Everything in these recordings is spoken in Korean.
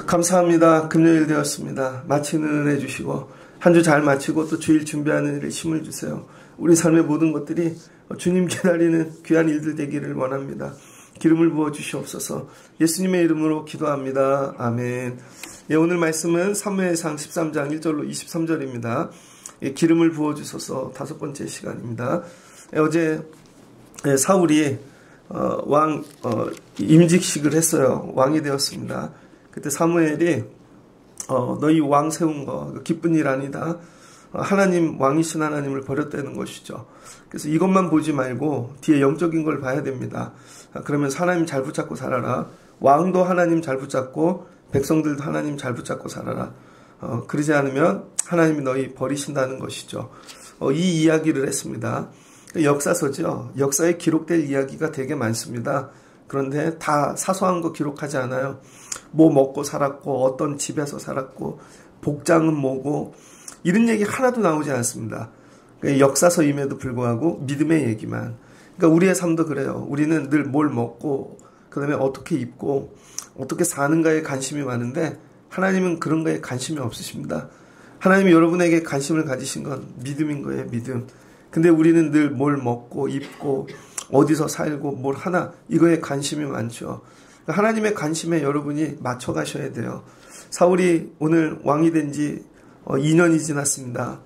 감사합니다. 금요일 되었습니다. 마치는 은혜 주시고 한 주 잘 마치고 또 주일 준비하는 일에 힘을 주세요. 우리 삶의 모든 것들이 주님 기다리는 귀한 일들 되기를 원합니다. 기름을 부어 주시옵소서. 예수님의 이름으로 기도합니다. 아멘. 예, 오늘 말씀은 사무엘상 13장 1절로 23절입니다. 예, 기름을 부어 주소서 5번째 시간입니다. 예, 어제 사울이 임직식을 했어요. 왕이 되었습니다. 그때 사무엘이 너희 왕 세운 거 기쁜 일 아니다. 하나님 왕이신 하나님을 버렸다는 것이죠. 그래서 이것만 보지 말고 뒤에 영적인 걸 봐야 됩니다. 그러면 하나님 잘 붙잡고 살아라. 왕도 하나님 잘 붙잡고 백성들도 하나님 잘 붙잡고 살아라. 그러지 않으면 하나님이 너희 버리신다는 것이죠. 이 이야기를 했습니다. 역사서죠. 역사에 기록될 이야기가 되게 많습니다. 그런데 다 사소한 거 기록하지 않아요. 뭐 먹고 살았고 어떤 집에서 살았고 복장은 뭐고 이런 얘기 하나도 나오지 않습니다. 역사서임에도 불구하고 믿음의 얘기만. 그러니까 우리의 삶도 그래요. 우리는 늘 뭘 먹고 그다음에 어떻게 입고 어떻게 사는가에 관심이 많은데 하나님은 그런 거에 관심이 없으십니다. 하나님이 여러분에게 관심을 가지신 건 믿음인 거예요. 믿음. 근데 우리는 늘 뭘 먹고 입고 어디서 살고 뭘 하나 이거에 관심이 많죠. 하나님의 관심에 여러분이 맞춰 가셔야 돼요. 사울이 오늘 왕이 된 지 2년이 지났습니다.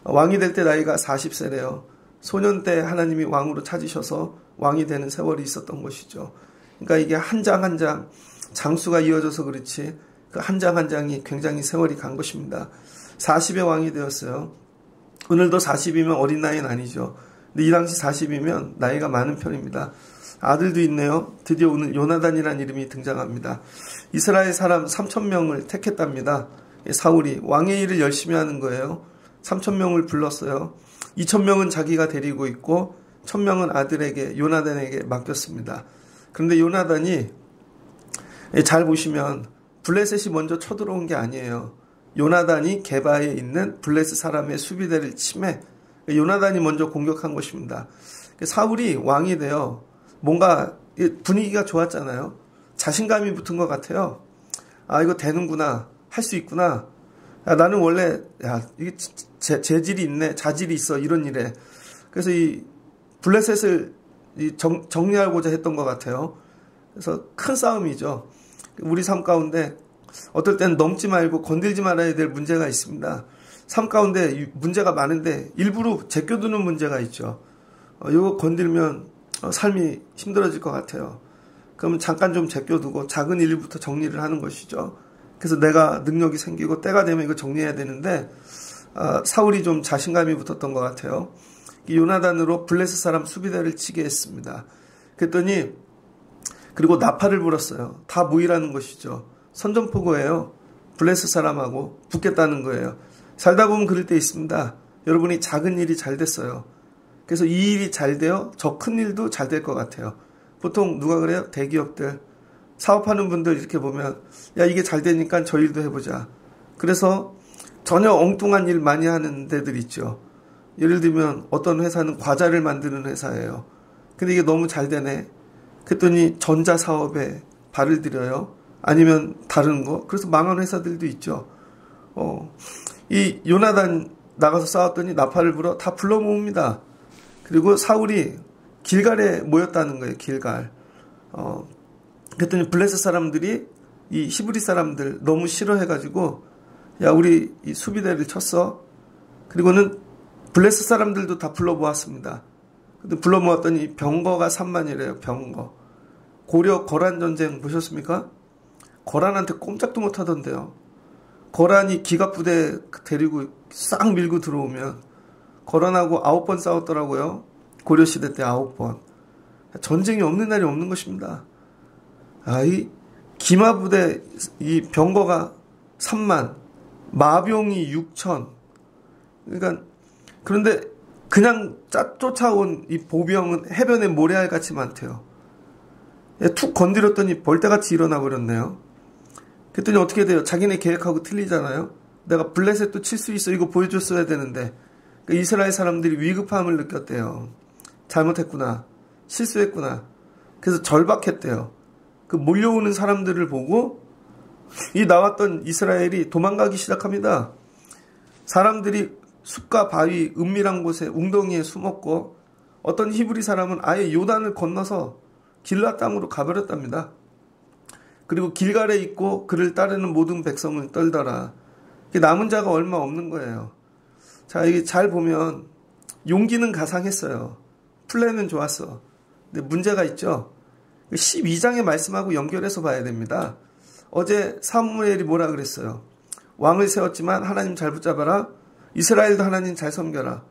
왕이 될 때 나이가 40세래요. 소년 때 하나님이 왕으로 찾으셔서 왕이 되는 세월이 있었던 것이죠. 그러니까 이게 한 장 한 장 장수가 이어져서 그렇지 그 한 장 한 장이 굉장히 세월이 간 것입니다. 40에 왕이 되었어요. 오늘도 40이면 어린 나이는 아니죠. 근데 이 당시 40이면 나이가 많은 편입니다. 아들도 있네요. 드디어 오늘 요나단이라는 이름이 등장합니다. 이스라엘 사람 3,000명을 택했답니다. 사울이 왕의 일을 열심히 하는 거예요. 3,000명을 불렀어요. 2,000명은 자기가 데리고 있고 1,000명은 아들에게 요나단에게 맡겼습니다. 그런데 요나단이 잘 보시면 블레셋이 먼저 쳐들어온 게 아니에요. 요나단이 게바에 있는 블레셋 사람의 수비대를 침해 요나단이 먼저 공격한 것입니다. 사울이 왕이 되어 뭔가 분위기가 좋았잖아요. 자신감이 붙은 것 같아요. 아 이거 되는구나. 할 수 있구나. 야, 나는 원래 이게 재질이 있네. 자질이 있어. 이런 일에. 그래서 이 블레셋을 정리하고자 했던 것 같아요. 그래서 큰 싸움이죠. 우리 삶 가운데 어떨 때는 넘지 말고 건들지 말아야 될 문제가 있습니다. 삶 가운데 문제가 많은데 일부러 제껴두는 문제가 있죠. 이거 건들면 삶이 힘들어질 것 같아요. 그러면 잠깐 좀 제껴두고 작은 일부터 정리를 하는 것이죠. 그래서 내가 능력이 생기고 때가 되면 이거 정리해야 되는데 사울이 좀 자신감이 붙었던 것 같아요. 요나단으로 블레셋 사람 수비대를 치게 했습니다. 그랬더니 그리고 나팔을 불었어요. 다 모이라는 것이죠. 선전포고예요. 블레셋 사람하고 붙겠다는 거예요. 살다 보면 그럴 때 있습니다. 여러분이 작은 일이 잘 됐어요. 그래서 이 일이 잘 되어 저 큰 일도 잘 될 것 같아요. 보통 누가 그래요? 대기업들. 사업하는 분들 이렇게 보면 야 이게 잘 되니까 저 일도 해보자. 그래서 전혀 엉뚱한 일 많이 하는 데들 있죠. 예를 들면 어떤 회사는 과자를 만드는 회사예요. 근데 이게 너무 잘 되네. 그랬더니 전자사업에 발을 들여요. 아니면 다른 거. 그래서 망한 회사들도 있죠. 이 요나단 나가서 싸웠더니 나팔을 불어 다 불러 모읍니다. 그리고 사울이 길갈에 모였다는 거예요. 길갈. 그랬더니 블레셋 사람들이 이 히브리 사람들 너무 싫어해가지고 야 우리 이 수비대를 쳤어. 그리고는 블레셋 사람들도 다 불러 모았습니다. 근데 불러 모았더니 병거가 3만이래요. 병거. 고려 거란 전쟁 보셨습니까? 거란한테 꼼짝도 못 하던데요. 거란이 기갑부대 데리고 싹 밀고 들어오면 거란하고 9번 싸웠더라고요. 고려시대 때 9번. 전쟁이 없는 날이 없는 것입니다. 이 기마부대 이 병거가 3만, 마병이 6천. 그러니까 그런데 그냥 쫓아온 이 보병은 해변에 모래알 같이 많대요. 툭 건드렸더니 벌떼같이 일어나 버렸네요. 그랬더니 어떻게 돼요? 자기네 계획하고 틀리잖아요. 내가 블레셋도 칠 수 있어 이거 보여줬어야 되는데 그러니까 이스라엘 사람들이 위급함을 느꼈대요. 잘못했구나. 실수했구나. 그래서 절박했대요. 그 몰려오는 사람들을 보고 이 나왔던 이스라엘이 도망가기 시작합니다. 사람들이 숲과 바위, 은밀한 곳에 웅덩이에 숨었고 어떤 히브리 사람은 아예 요단을 건너서 길라 땅으로 가버렸답니다. 그리고 길갈에 있고 그를 따르는 모든 백성은 떨더라. 남은 자가 얼마 없는 거예요. 자, 이게 잘 보면 용기는 가상했어요. 플랜은 좋았어. 근데 문제가 있죠. 12장의 말씀하고 연결해서 봐야 됩니다. 어제 사무엘이 뭐라 그랬어요? 왕을 세웠지만 하나님 잘 붙잡아라. 이스라엘도 하나님 잘 섬겨라.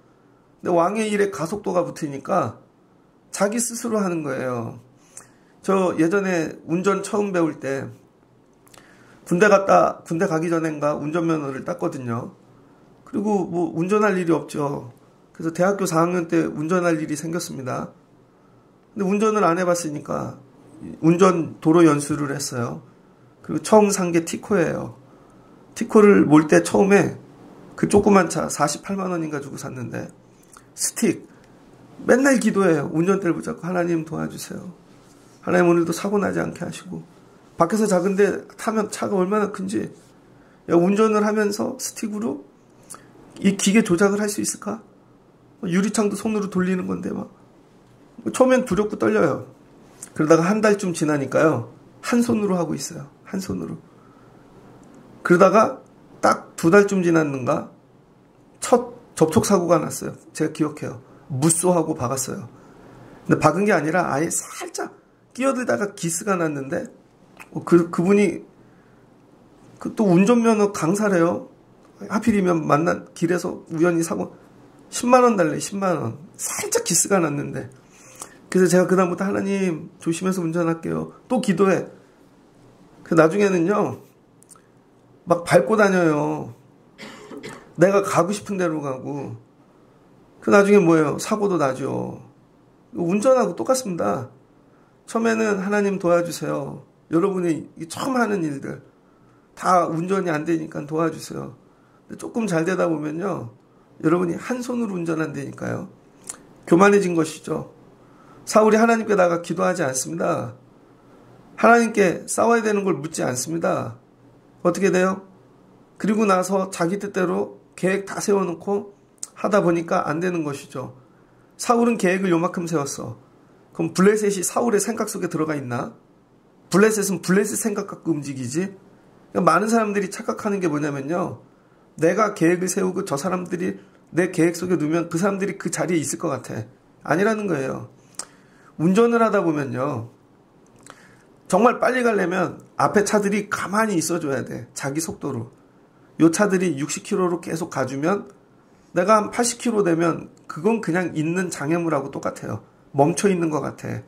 근데 왕의 일에 가속도가 붙으니까 자기 스스로 하는 거예요. 저 예전에 운전 처음 배울 때 군대 가기 전엔가 운전면허를 땄거든요. 그리고 뭐 운전할 일이 없죠. 그래서 대학교 4학년 때 운전할 일이 생겼습니다. 근데 운전을 안 해봤으니까 운전 도로 연수를 했어요. 그리고 처음 산 게 티코예요. 티코를 몰 때 처음에 그 조그만 차 48만 원인가 주고 샀는데 스틱 맨날 기도해요. 운전대를 붙잡고 하나님 도와주세요. 하나님 오늘도 사고 나지 않게 하시고 밖에서 작은데 타면 차가 얼마나 큰지 운전을 하면서 스틱으로 이 기계 조작을 할 수 있을까? 유리창도 손으로 돌리는 건데 막 처음엔 두렵고 떨려요. 그러다가 한 달쯤 지나니까요. 한 손으로 하고 있어요. 한 손으로. 그러다가 딱 2달쯤 지났는가 첫 접촉사고가 났어요. 제가 기억해요. 무쏘하고 박았어요. 근데 박은 게 아니라 아예 살짝 끼어들다가 기스가 났는데 그분이 또 운전면허 강사래요. 하필이면 만난 길에서 우연히 사고 10만 원 달래. 10만 원. 살짝 기스가 났는데 그래서 제가 그다음부터 하나님 조심해서 운전할게요. 또 기도해. 그 나중에는요. 막 밟고 다녀요. 내가 가고 싶은 대로 가고. 그 나중에 뭐예요? 사고도 나죠. 운전하고 똑같습니다. 처음에는 하나님 도와주세요. 여러분이 처음 하는 일들 다 운전이 안 되니까 도와주세요. 근데 조금 잘 되다 보면요. 여러분이 한 손으로 운전한다니까요. 교만해진 것이죠. 사울이 하나님께 나가 기도하지 않습니다. 하나님께 싸워야 되는 걸 묻지 않습니다. 어떻게 돼요? 그리고 나서 자기 뜻대로 계획 다 세워놓고 하다 보니까 안 되는 것이죠. 사울은 계획을 요만큼 세웠어. 그럼 블레셋이 사울의 생각 속에 들어가 있나? 블레셋은 블레셋 생각 갖고 움직이지? 그러니까 많은 사람들이 착각하는 게 뭐냐면요. 내가 계획을 세우고 저 사람들이 내 계획 속에 두면 그 사람들이 그 자리에 있을 것 같아. 아니라는 거예요. 운전을 하다 보면요. 정말 빨리 가려면 앞에 차들이 가만히 있어줘야 돼. 자기 속도로. 요 차들이 60km로 계속 가주면 내가 한 80km 되면 그건 그냥 있는 장애물하고 똑같아요. 멈춰 있는 것 같아.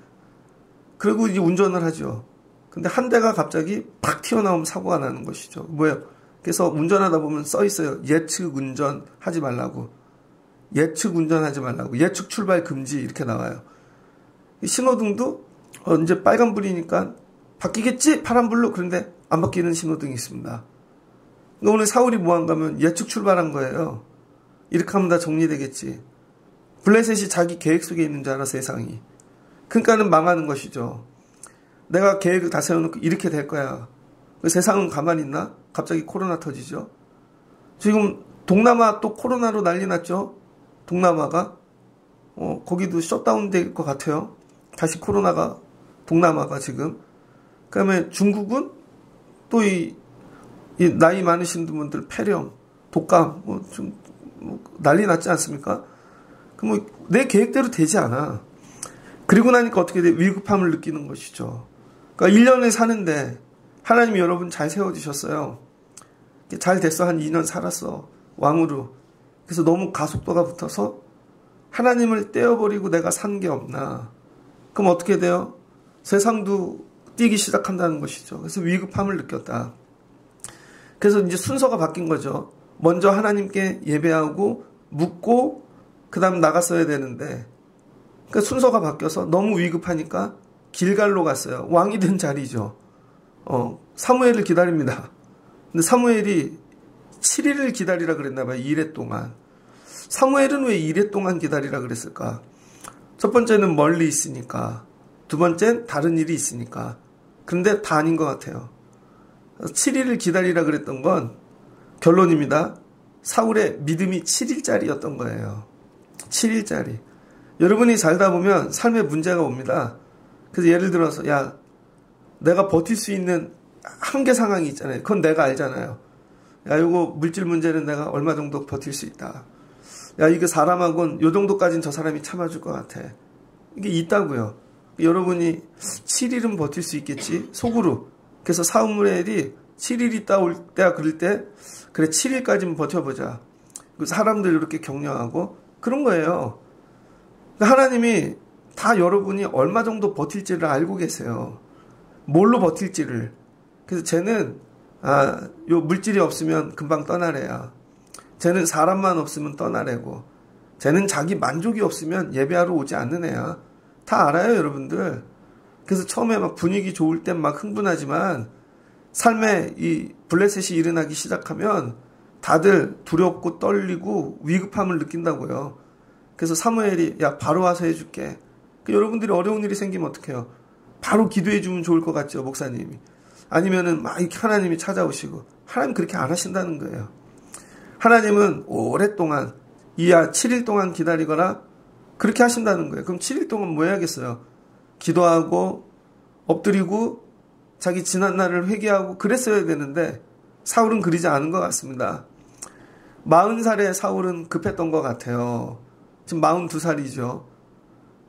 그리고 이제 운전을 하죠. 근데 한 대가 갑자기 팍 튀어나오면 사고가 나는 것이죠. 뭐예요? 그래서 운전하다 보면 써 있어요. 예측 운전 하지 말라고. 예측 운전하지 말라고. 예측 출발 금지 이렇게 나와요. 신호등도 이제 빨간불이니까 바뀌겠지? 파란불로. 그런데 안 바뀌는 신호등이 있습니다. 오늘 사울이 뭐한 가면 예측 출발한 거예요. 이렇게 하면 다 정리되겠지. 블레셋이 자기 계획 속에 있는 줄 알아 세상이. 그러니까는 망하는 것이죠. 내가 계획을 다 세워놓고 이렇게 될 거야. 세상은 가만히 있나? 갑자기 코로나 터지죠. 지금 동남아 또 코로나로 난리 났죠. 동남아가 거기도 셧다운 될 것 같아요. 다시 코로나가 동남아가 지금. 그다음에 중국은 또 이 나이 많으신 분들 폐렴, 독감 좀 난리 났지 않습니까? 그럼 내 계획대로 되지 않아. 그리고 나니까 어떻게 돼? 위급함을 느끼는 것이죠. 그러니까 1년을 사는데 하나님이 여러분 잘 세워주셨어요. 잘 됐어. 한 2년 살았어. 왕으로. 그래서 너무 가속도가 붙어서 하나님을 떼어버리고 내가 산 게 없나. 그럼 어떻게 돼요? 세상도 뛰기 시작한다는 것이죠. 그래서 위급함을 느꼈다. 그래서 이제 순서가 바뀐 거죠. 먼저 하나님께 예배하고 묻고 그 다음 나갔어야 되는데 그러니까 순서가 바뀌어서 너무 위급하니까 길갈로 갔어요. 왕이 된 자리죠. 사무엘을 기다립니다. 근데 사무엘이 7일을 기다리라 그랬나 봐요. 2일 동안. 사무엘은 왜 이래 동안 기다리라 그랬을까? 첫 번째는 멀리 있으니까, 두 번째는 다른 일이 있으니까. 그런데 다 아닌 것 같아요. 7일을 기다리라 그랬던 건 결론입니다. 사울의 믿음이 7일짜리였던 거예요. 7일짜리. 여러분이 살다 보면 삶에 문제가 옵니다. 그래서 예를 들어서 야, 내가 버틸 수 있는 한계 상황이 있잖아요. 그건 내가 알잖아요. 야, 이거 물질 문제는 내가 얼마 정도 버틸 수 있다. 야, 이거 사람하고는 요 정도까지는 저 사람이 참아줄 것 같아. 이게 있다고요. 여러분이 7일은 버틸 수 있겠지? 속으로. 그래서 사무엘이 7일 있다 올 때야 그럴 때 그래 7일까지는 버텨보자. 사람들 이렇게 격려하고 그런 거예요. 하나님이 다 여러분이 얼마 정도 버틸지를 알고 계세요. 뭘로 버틸지를. 그래서 쟤는 요 물질이 없으면 금방 떠나래야. 쟤는 사람만 없으면 떠나래고. 쟤는 자기 만족이 없으면 예배하러 오지 않는 애야. 다 알아요, 여러분들. 그래서 처음에 막 분위기 좋을 땐 막 흥분하지만 삶에 이 블레셋이 일어나기 시작하면 다들 두렵고 떨리고 위급함을 느낀다고요. 그래서 사무엘이 야 바로 와서 해줄게. 여러분들이 어려운 일이 생기면 어떡해요? 바로 기도해 주면 좋을 것 같죠, 목사님이. 아니면은 막 이렇게 하나님이 찾아오시고. 하나님 그렇게 안 하신다는 거예요. 하나님은 오랫동안 7일 동안 기다리거나 그렇게 하신다는 거예요. 그럼 7일 동안 뭐 해야겠어요? 기도하고 엎드리고 자기 지난 날을 회개하고 그랬어야 되는데 사울은 그러지 않은 것 같습니다. 40살의 사울은 급했던 것 같아요. 지금 42살이죠.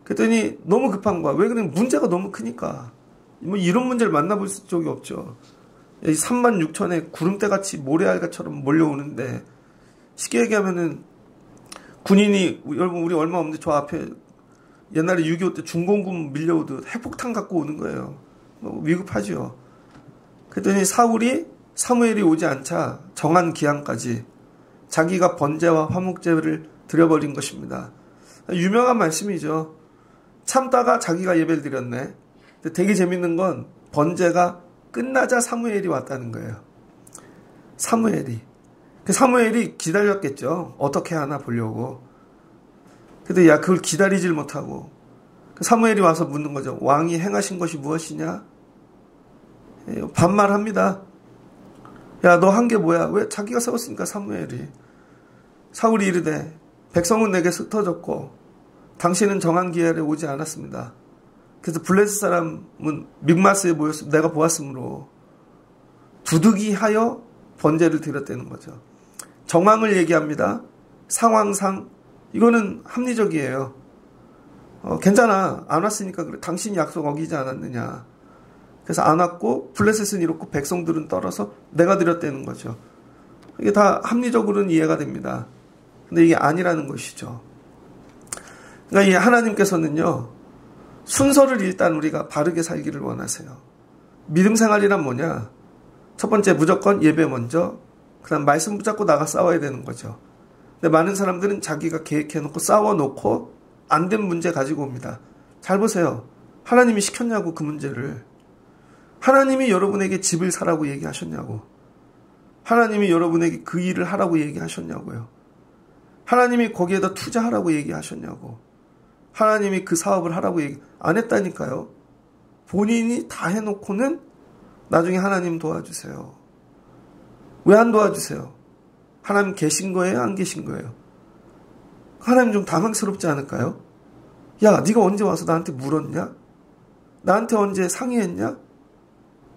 그랬더니 너무 급한 거야. 왜 그러냐면 문제가 너무 크니까. 뭐 이런 문제를 만나볼 적이 없죠. 36,000에 구름대같이 모래알같처럼 몰려오는데 쉽게 얘기하면은 군인이 여러분 우리 얼마 없는데 저 앞에 옛날에 6.25 때 중공군 밀려오듯 핵폭탄 갖고 오는 거예요. 위급하죠. 그랬더니 사무엘이 오지 않자 정한 기한까지 자기가 번제와 화목제를 드려버린 것입니다. 유명한 말씀이죠. 참다가 자기가 예배를 드렸네. 근데 되게 재밌는 건 번제가 끝나자 사무엘이 왔다는 거예요. 사무엘이 기다렸겠죠. 어떻게 하나 보려고. 근데 야 그걸 기다리질 못하고 사무엘이 와서 묻는 거죠. 왕이 행하신 것이 무엇이냐? 반말합니다. 야 너 한 게 뭐야? 왜 자기가 세웠으니까 사무엘이. 사울이 이르되 백성은 내게 흩어졌고 당신은 정한 기한에 오지 않았습니다. 그래서 블레셋 사람은 믹마스에 모였으면 내가 보았으므로 부득이하여 번제를 드렸다는 거죠. 정황을 얘기합니다. 상황상 이거는 합리적이에요. 괜찮아. 안 왔으니까 그래. 당신이 약속 어기지 않았느냐. 그래서 안 왔고 블레셋은 이렇고 백성들은 떨어서 내가 드렸다는 거죠. 이게 다 합리적으로는 이해가 됩니다. 근데 이게 아니라는 것이죠. 그러니까 이 하나님께서는요. 순서를 일단 우리가 바르게 살기를 원하세요. 믿음 생활이란 뭐냐? 첫 번째 무조건 예배 먼저, 그 다음 말씀 붙잡고 나가 싸워야 되는 거죠. 근데 많은 사람들은 자기가 계획해놓고 싸워놓고 안 된 문제 가지고 옵니다. 잘 보세요. 하나님이 시켰냐고 그 문제를. 하나님이 여러분에게 집을 사라고 얘기하셨냐고. 하나님이 여러분에게 그 일을 하라고 얘기하셨냐고요. 하나님이 거기에다 투자하라고 얘기하셨냐고. 하나님이 그 사업을 하라고 얘기 안 했다니까요. 본인이 다 해놓고는 나중에 하나님 도와주세요. 왜 안 도와주세요? 하나님 계신 거예요? 안 계신 거예요? 하나님 좀 당황스럽지 않을까요? 야, 네가 언제 와서 나한테 물었냐? 나한테 언제 상의했냐?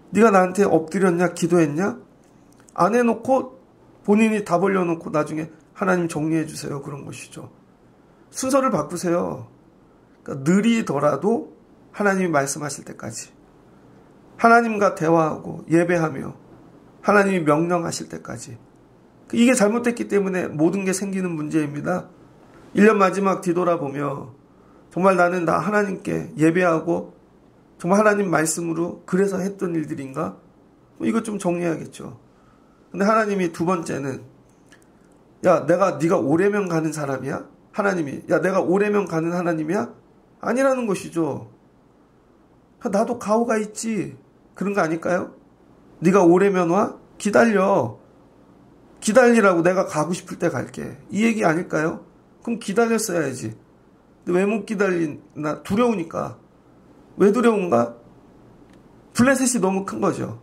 네가 나한테 엎드렸냐? 기도했냐? 안 해놓고 본인이 다 벌려놓고 나중에 하나님 정리해 주세요. 그런 것이죠. 순서를 바꾸세요. 그러니까 느리더라도 하나님이 말씀하실 때까지. 하나님과 대화하고 예배하며 하나님이 명령하실 때까지. 이게 잘못됐기 때문에 모든 게 생기는 문제입니다. 1년 마지막 뒤돌아보며 정말 나는 나 하나님께 예배하고 정말 하나님 말씀으로 그래서 했던 일들인가? 이거 좀 정리해야겠죠. 근데 하나님이 두 번째는 야 네가 오래면 가는 사람이야? 하나님이 야 내가 오래면 가는 하나님이야? 아니라는 것이죠. 나도 가오가 있지. 그런 거 아닐까요? 네가 오래면 와? 기다려. 기다리라고, 내가 가고 싶을 때 갈게. 이 얘기 아닐까요? 그럼 기다렸어야지. 근데 왜 못 기다리나? 두려우니까. 왜 두려운가? 블레셋이 너무 큰 거죠.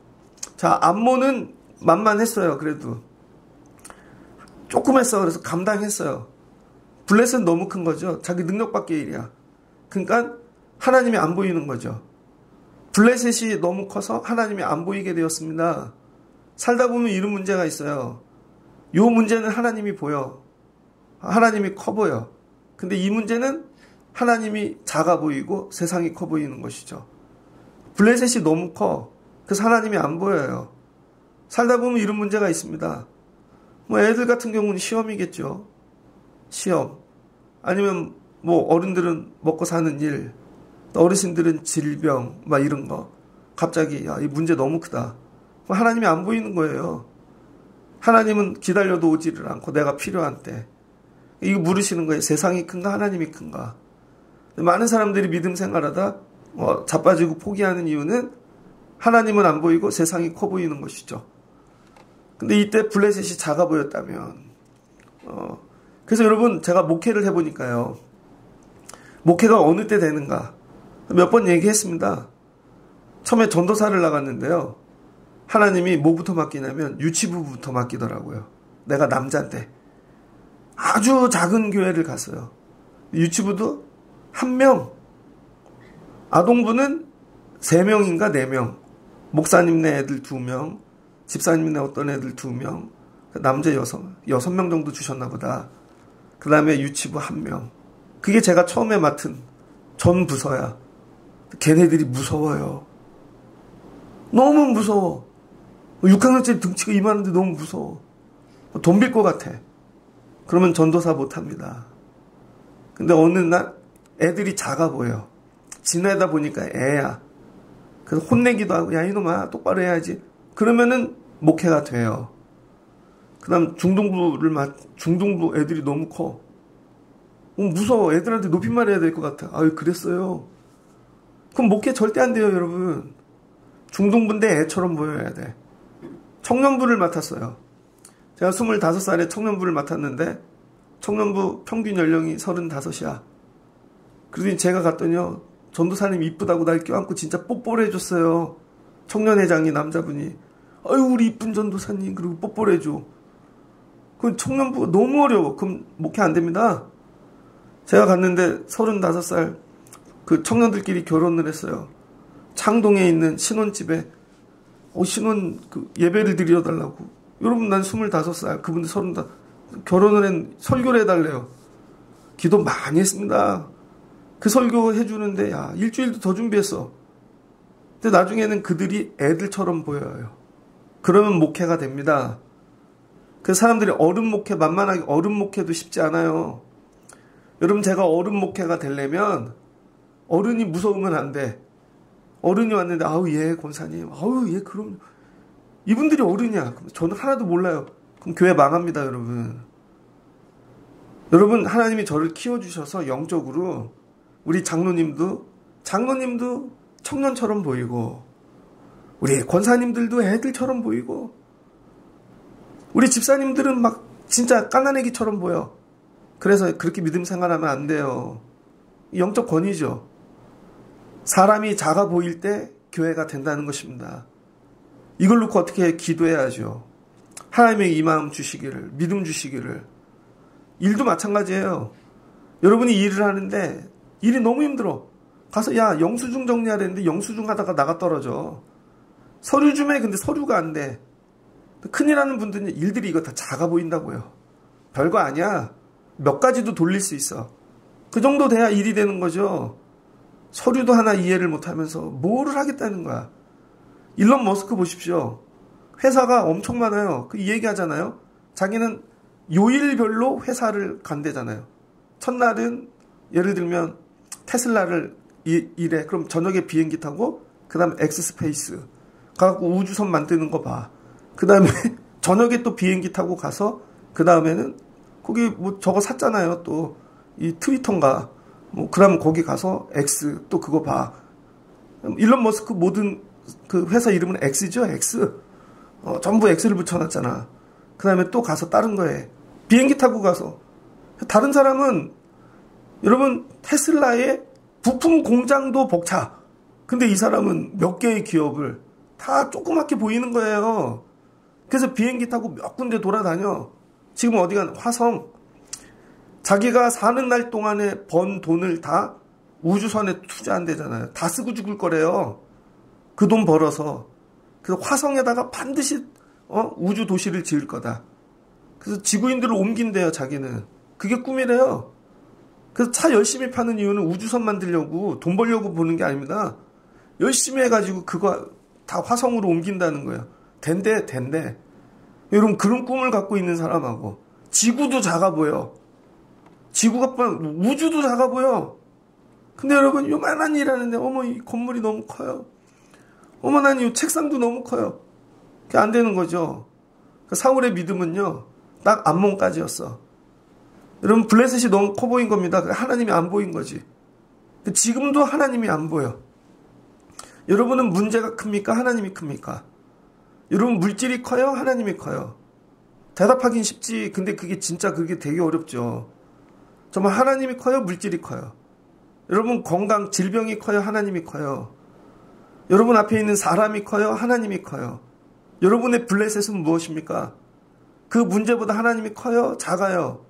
자, 암몬은 만만했어요. 그래도 조금 했어. 그래서 감당했어요. 블레셋은 너무 큰 거죠. 자기 능력 밖의 일이야. 그러니까 하나님이 안 보이는 거죠. 블레셋이 너무 커서 하나님이 안 보이게 되었습니다. 살다 보면 이런 문제가 있어요. 요 문제는 하나님이 보여. 하나님이 커 보여. 근데 이 문제는 하나님이 작아 보이고 세상이 커 보이는 것이죠. 블레셋이 너무 커. 그래서 하나님이 안 보여요. 살다 보면 이런 문제가 있습니다. 뭐 애들 같은 경우는 시험이겠죠. 시험. 아니면 뭐 어른들은 먹고 사는 일, 어르신들은 질병, 막 이런 거. 갑자기 야, 이 문제 너무 크다. 하나님이 안 보이는 거예요. 하나님은 기다려도 오지를 않고 내가 필요한 때. 이거 물으시는 거예요. 세상이 큰가 하나님이 큰가. 많은 사람들이 믿음 생활하다 자빠지고 포기하는 이유는 하나님은 안 보이고 세상이 커 보이는 것이죠. 근데 이때 블레셋이 작아 보였다면 그래서 여러분 제가 목회를 해보니까요. 목회가 어느 때 되는가 몇 번 얘기했습니다. 처음에 전도사를 나갔는데요. 하나님이 뭐부터 맡기냐면 유치부부터 맡기더라고요. 내가 남자인데 아주 작은 교회를 갔어요. 유치부도 1명, 아동부는 3명인가 4명, 목사님네 애들 2명, 집사님네 어떤 애들 2명, 남자 6명 정도 주셨나 보다. 그 다음에 유치부 1명. 그게 제가 처음에 맡은 전 부서야. 걔네들이 무서워요. 너무 무서워. 6학년짜리 등치가 이만한데 너무 무서워. 돈 빌 것 같아. 그러면 전도사 못합니다. 근데 어느 날 애들이 작아 보여. 지내다 보니까 애야. 그래서 혼내기도 하고 야 이놈아 똑바로 해야지. 그러면은 목회가 돼요. 그 다음 중등부 애들이 너무 커. 무서워. 애들한테 높임말 해야 될 것 같아. 아유 그랬어요. 그럼 목회 절대 안 돼요 여러분. 중등부인데 애처럼 보여야 돼. 청년부를 맡았어요. 제가 25살에 청년부를 맡았는데 청년부 평균 연령이 35이야. 그러더니 제가 갔더니요. 전도사님 이쁘다고 날 껴안고 진짜 뽀뽀를 해줬어요. 청년회장이 남자분이. 아유 우리 이쁜 전도사님. 그리고 뽀뽀를 해줘. 그 청년부가 너무 어려워. 그럼 목회 안 됩니다. 제가 갔는데 35살 그 청년들끼리 결혼을 했어요. 창동에 있는 신혼집에 신혼 그 예배를 드려달라고. 여러분 난 25살 그분들 35 결혼을 설교를 해달래요. 기도 많이 했습니다. 그 설교 해주는데 야 일주일도 더 준비했어. 근데 나중에는 그들이 애들처럼 보여요. 그러면 목회가 됩니다. 그 사람들이 어른 목회 만만하게 어른 목회도 쉽지 않아요. 여러분 제가 어른 목회가 되려면 어른이 무서우면 안 돼. 어른이 왔는데 아우 예 권사님 아우 예 그럼 이분들이 어른이야. 저는 하나도 몰라요. 그럼 교회 망합니다 여러분. 여러분 하나님이 저를 키워주셔서 영적으로 우리 장로님도 청년처럼 보이고 우리 권사님들도 애들처럼 보이고 우리 집사님들은 막 진짜 까난애기처럼 보여. 그래서 그렇게 믿음 생활하면 안 돼요. 영적 권위죠. 사람이 작아 보일 때 교회가 된다는 것입니다. 이걸 놓고 어떻게 기도해야죠. 하나님의 이 마음 주시기를, 믿음 주시기를. 일도 마찬가지예요. 여러분이 일을 하는데 일이 너무 힘들어. 가서 야 영수증 정리하려는데 영수증 하다가 나가 떨어져. 서류 좀 해. 근데 서류가 안 돼. 큰일 하는 분들은 일들이 이거 다 작아 보인다고요. 별거 아니야. 몇 가지도 돌릴 수 있어. 그 정도 돼야 일이 되는 거죠. 서류도 하나 이해를 못하면서 뭐를 하겠다는 거야. 일론 머스크 보십시오. 회사가 엄청 많아요. 그 얘기하잖아요. 자기는 요일별로 회사를 간대잖아요. 첫날은 예를 들면 테슬라를 일해. 그럼 저녁에 비행기 타고 그 다음에 엑스스페이스 가갖고 우주선 만드는 거 봐. 그 다음에 저녁에 또 비행기 타고 가서 그 다음에는 거기 뭐 저거 샀잖아요. 또 이 트위터인가 뭐 그러면 거기 가서 X 또 그거 봐. 일론 머스크 모든 그 회사 이름은 X죠. X. 전부 X를 붙여놨잖아. 그 다음에 또 가서 다른 거에 비행기 타고 가서. 다른 사람은 여러분 테슬라의 부품 공장도 벅차. 근데 이 사람은 몇 개의 기업을 다 조그맣게 보이는 거예요. 그래서 비행기 타고 몇 군데 돌아다녀. 지금 어디 간 화성. 자기가 사는 날 동안에 번 돈을 다 우주선에 투자한대잖아요. 다 쓰고 죽을 거래요. 그 돈 벌어서. 그래서 화성에다가 반드시 우주 도시를 지을 거다. 그래서 지구인들을 옮긴대요, 자기는. 그게 꿈이래요. 그래서 차 열심히 파는 이유는 우주선 만들려고, 돈 벌려고 보는 게 아닙니다. 열심히 해가지고 그거 다 화성으로 옮긴다는 거예요. 된대. 여러분, 그런 꿈을 갖고 있는 사람하고, 지구도 작아 보여. 우주도 작아 보여. 근데 여러분, 요만한 일 하는데, 어머, 이 건물이 너무 커요. 어머, 난 이 책상도 너무 커요. 그게 안 되는 거죠. 사울의 믿음은요, 딱 앞몸까지였어. 여러분, 블레셋이 너무 커 보인 겁니다. 하나님이 안 보인 거지. 지금도 하나님이 안 보여. 여러분은 문제가 큽니까? 하나님이 큽니까? 여러분, 물질이 커요? 하나님이 커요? 대답하긴 쉽지. 근데 그게 되게 어렵죠. 정말 하나님이 커요? 물질이 커요? 여러분, 건강, 질병이 커요? 하나님이 커요? 여러분 앞에 있는 사람이 커요? 하나님이 커요? 여러분의 블레셋은 무엇입니까? 그 문제보다 하나님이 커요? 작아요?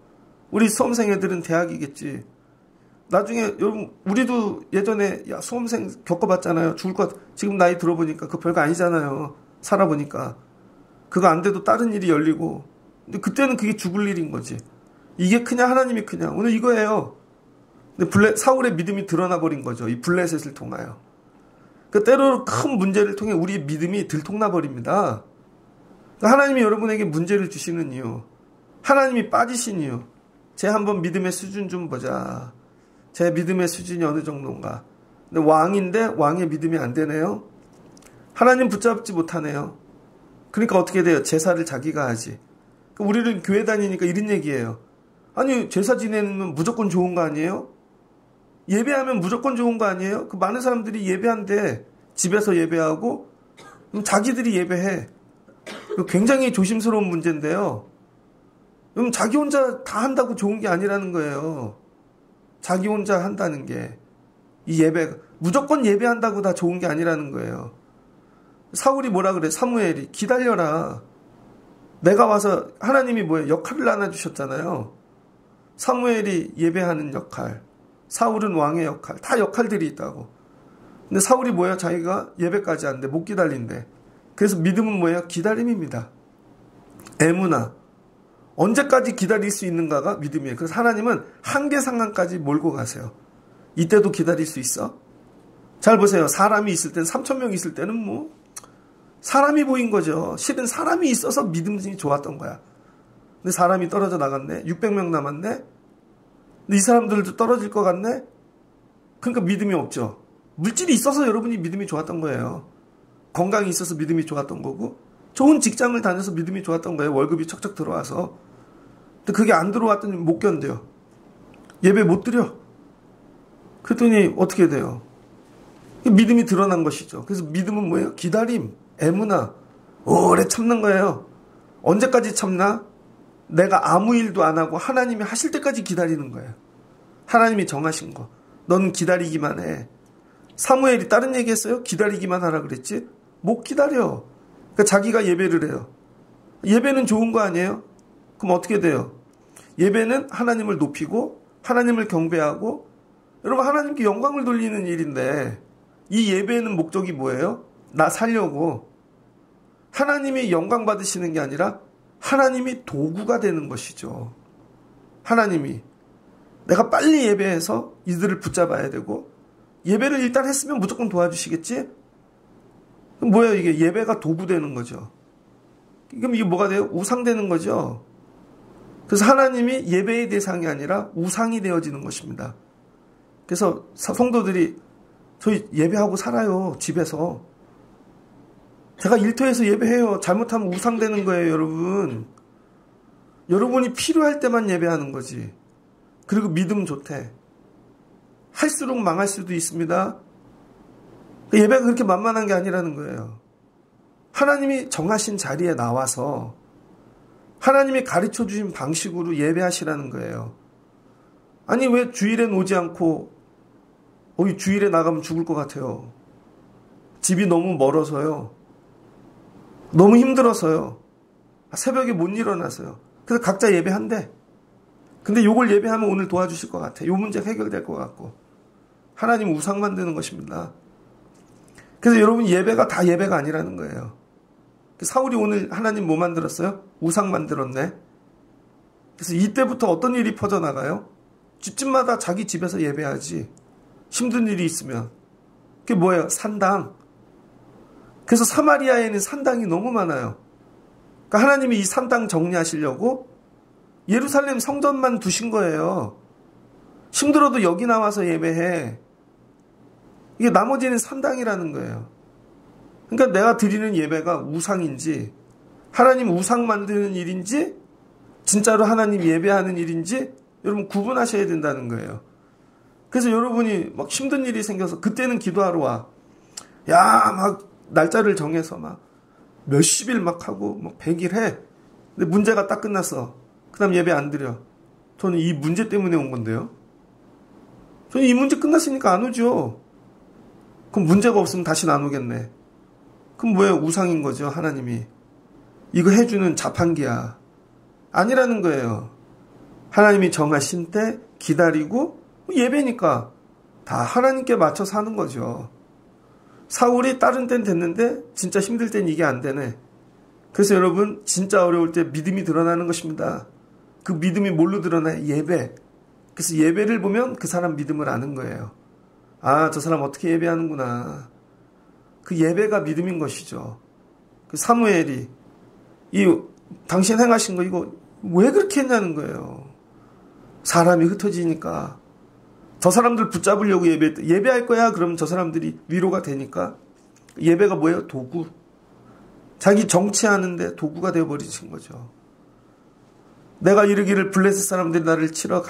우리 수험생 애들은 대학이겠지. 나중에 여러분, 우리도 예전에 수험생 겪어봤잖아요. 죽을 것 지금 나이 들어보니까 그거 별거 아니잖아요. 살아보니까. 그거 안 돼도 다른 일이 열리고. 근데 그때는 그게 죽을 일인 거지. 이게 크냐 하나님이 크냐. 오늘 이거예요. 근데 사울의 믿음이 드러나 버린 거죠. 이 블레셋을 통하여. 그 때로 큰 문제를 통해 우리의 믿음이 들통나 버립니다. 하나님이 여러분에게 문제를 주시는 이유, 하나님이 빠지신 이유, 제 한번 믿음의 수준 좀 보자. 제 믿음의 수준이 어느 정도인가. 근데 왕인데 왕의 믿음이 안 되네요. 하나님 붙잡지 못하네요. 그러니까 어떻게 돼요? 제사를 자기가 하지. 우리는 교회 다니니까 이런 얘기예요. 아니, 제사 지내면 무조건 좋은 거 아니에요? 예배하면 무조건 좋은 거 아니에요? 그 많은 사람들이 예배한대. 집에서 예배하고 그럼 자기들이 예배해. 굉장히 조심스러운 문제인데요. 그럼 자기 혼자 다 한다고 좋은 게 아니라는 거예요. 자기 혼자 한다는 게. 이 예배, 무조건 예배한다고 다 좋은 게 아니라는 거예요. 사울이 뭐라 그래? 사무엘이 기다려라. 내가 와서 하나님이 뭐예요? 역할을 나눠주셨잖아요. 사무엘이 예배하는 역할, 사울은 왕의 역할, 다 역할들이 있다고. 근데 사울이 뭐예요? 자기가 예배까지 하는데 못 기다린대. 그래서 믿음은 뭐예요? 기다림입니다. 에무나. 언제까지 기다릴 수 있는가가 믿음이에요. 그래서 하나님은 한계 상황까지 몰고 가세요. 이때도 기다릴 수 있어? 잘 보세요. 사람이 있을 때는 3,000명 있을 때는 뭐 사람이 보인 거죠. 실은 사람이 있어서 믿음이 좋았던 거야. 근데 사람이 떨어져 나갔네. 600명 남았네. 근데 이 사람들도 떨어질 것 같네. 그러니까 믿음이 없죠. 물질이 있어서 여러분이 믿음이 좋았던 거예요. 건강이 있어서 믿음이 좋았던 거고, 좋은 직장을 다녀서 믿음이 좋았던 거예요. 월급이 척척 들어와서. 근데 그게 안 들어왔더니 못 견뎌요. 예배 못 드려. 그랬더니 어떻게 돼요? 믿음이 드러난 것이죠. 그래서 믿음은 뭐예요? 기다림, 애무나, 오래 참는 거예요. 언제까지 참나? 내가 아무 일도 안 하고 하나님이 하실 때까지 기다리는 거예요. 하나님이 정하신 거. 너는 기다리기만 해. 사무엘이 다른 얘기 했어요? 기다리기만 하라 그랬지? 못 기다려. 그러니까 자기가 예배를 해요. 예배는 좋은 거 아니에요? 그럼 어떻게 돼요? 예배는 하나님을 높이고 하나님을 경배하고, 여러분, 하나님께 영광을 돌리는 일인데, 이 예배는 목적이 뭐예요? 나 살려고. 하나님이 영광 받으시는 게 아니라 하나님이 도구가 되는 것이죠. 하나님이 내가 빨리 예배해서 이들을 붙잡아야 되고, 예배를 일단 했으면 무조건 도와주시겠지? 그럼 뭐예요? 이게 예배가 도구 되는 거죠. 그럼 이게 뭐가 돼요? 우상 되는 거죠. 그래서 하나님이 예배의 대상이 아니라 우상이 되어지는 것입니다. 그래서 성도들이 저희 예배하고 살아요. 집에서. 제가 일터에서 예배해요. 잘못하면 우상 되는 거예요, 여러분. 여러분이 필요할 때만 예배하는 거지. 그리고 믿음 좋대. 할수록 망할 수도 있습니다. 예배가 그렇게 만만한 게 아니라는 거예요. 하나님이 정하신 자리에 나와서 하나님이 가르쳐 주신 방식으로 예배하시라는 거예요. 아니 왜 주일엔 오지 않고 주일에 나가면 죽을 것 같아요. 집이 너무 멀어서요. 너무 힘들어서요. 새벽에 못 일어나서요. 그래서 각자 예배한대. 근데 요걸 예배하면 오늘 도와주실 것 같아. 요 문제 해결될 것 같고. 하나님 우상 만드는 것입니다. 그래서 여러분 예배가 다 예배가 아니라는 거예요. 사울이 오늘 하나님 뭐 만들었어요? 우상 만들었네. 그래서 이때부터 어떤 일이 퍼져나가요? 집집마다 자기 집에서 예배하지. 힘든 일이 있으면. 그게 뭐예요? 산당. 그래서 사마리아에는 산당이 너무 많아요. 그러니까 하나님이 이 산당 정리하시려고 예루살렘 성전만 두신 거예요. 힘들어도 여기 나와서 예배해. 이게 나머지는 산당이라는 거예요. 그러니까 내가 드리는 예배가 우상인지 하나님 우상 만드는 일인지 진짜로 하나님 예배하는 일인지 여러분 구분하셔야 된다는 거예요. 그래서 여러분이 막 힘든 일이 생겨서 그때는 기도하러 와. 야, 막 날짜를 정해서 막 몇십일 막 하고 막 100일 해. 근데 문제가 딱 끝났어. 그 다음 예배 안 드려. 저는 이 문제 때문에 온 건데요. 저는 이 문제 끝났으니까 안 오죠. 그럼 문제가 없으면 다시 안 오겠네. 그럼 뭐예요? 우상인 거죠, 하나님이. 이거 해주는 자판기야. 아니라는 거예요. 하나님이 정하신 때 기다리고 예배니까 다 하나님께 맞춰서 하는 거죠. 사울이 다른 때는 됐는데 진짜 힘들 땐 이게 안 되네. 그래서 여러분 진짜 어려울 때 믿음이 드러나는 것입니다. 그 믿음이 뭘로 드러나요? 예배. 그래서 예배를 보면 그 사람 믿음을 아는 거예요. 아, 저 사람 어떻게 예배하는구나. 그 예배가 믿음인 것이죠. 그 사무엘이 당신 행하신 거 이거 왜 그렇게 했냐는 거예요. 사람이 흩어지니까 저 사람들 붙잡으려고 예배할 거야. 그러면 저 사람들이 위로가 되니까 예배가 뭐예요? 도구. 자기 정치하는데 도구가 되어버리신 거죠. 내가 이르기를 블레셋 사람들이 나를 치러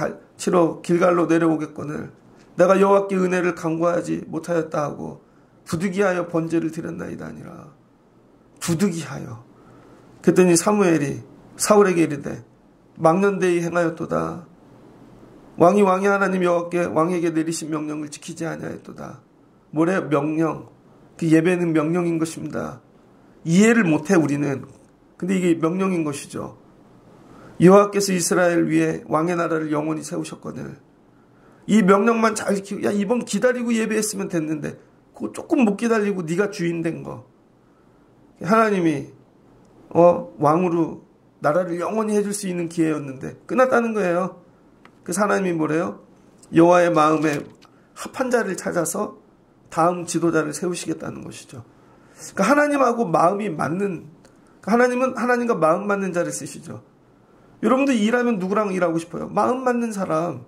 길갈로 내려오겠거늘 내가 여호와께 은혜를 간구하지 못하였다 하고 부득이하여 번제를 드렸나이다 아니라 부득이하여. 그랬더니 사무엘이 사울에게 이르되 망년대에 행하였도다. 왕이 하나님 여호와께 왕에게 내리신 명령을 지키지 아니하였도다. 뭐래? 명령. 그 예배는 명령인 것입니다. 이해를 못해 우리는. 근데 이게 명령인 것이죠. 여호와께서 이스라엘 위에 왕의 나라를 영원히 세우셨거늘 이 명령만 잘 지키고 야 이번 기다리고 예배했으면 됐는데 그거 조금 못 기다리고 네가 주인 된 거. 하나님이 왕으로 나라를 영원히 해줄 수 있는 기회였는데 끝났다는 거예요. 그래서 하나님이 뭐래요? 여호와의 마음에 합한 자를 찾아서 다음 지도자를 세우시겠다는 것이죠. 그러니까 하나님하고 마음이 맞는, 하나님은 하나님과 마음 맞는 자를 쓰시죠. 여러분들 일하면 누구랑 일하고 싶어요? 마음 맞는 사람.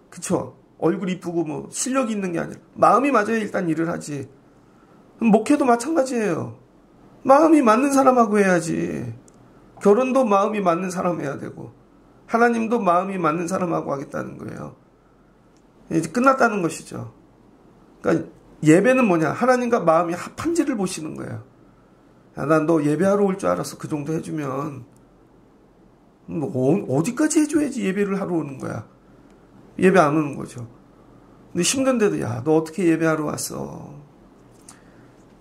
그쵸? 얼굴 이쁘고 뭐 실력이 있는 게 아니라 마음이 맞아야 일단 일을 하지. 목회도 마찬가지예요. 마음이 맞는 사람하고 해야지. 결혼도 마음이 맞는 사람 해야 되고 하나님도 마음이 맞는 사람하고 하겠다는 거예요. 이제 끝났다는 것이죠. 그러니까 예배는 뭐냐? 하나님과 마음이 합한지를 보시는 거예요. 난 너 예배하러 올 줄 알았어. 그 정도 해주면 어디까지 해줘야지 예배를 하러 오는 거야. 예배 안 오는 거죠. 근데 힘든데도 야, 너 어떻게 예배하러 왔어?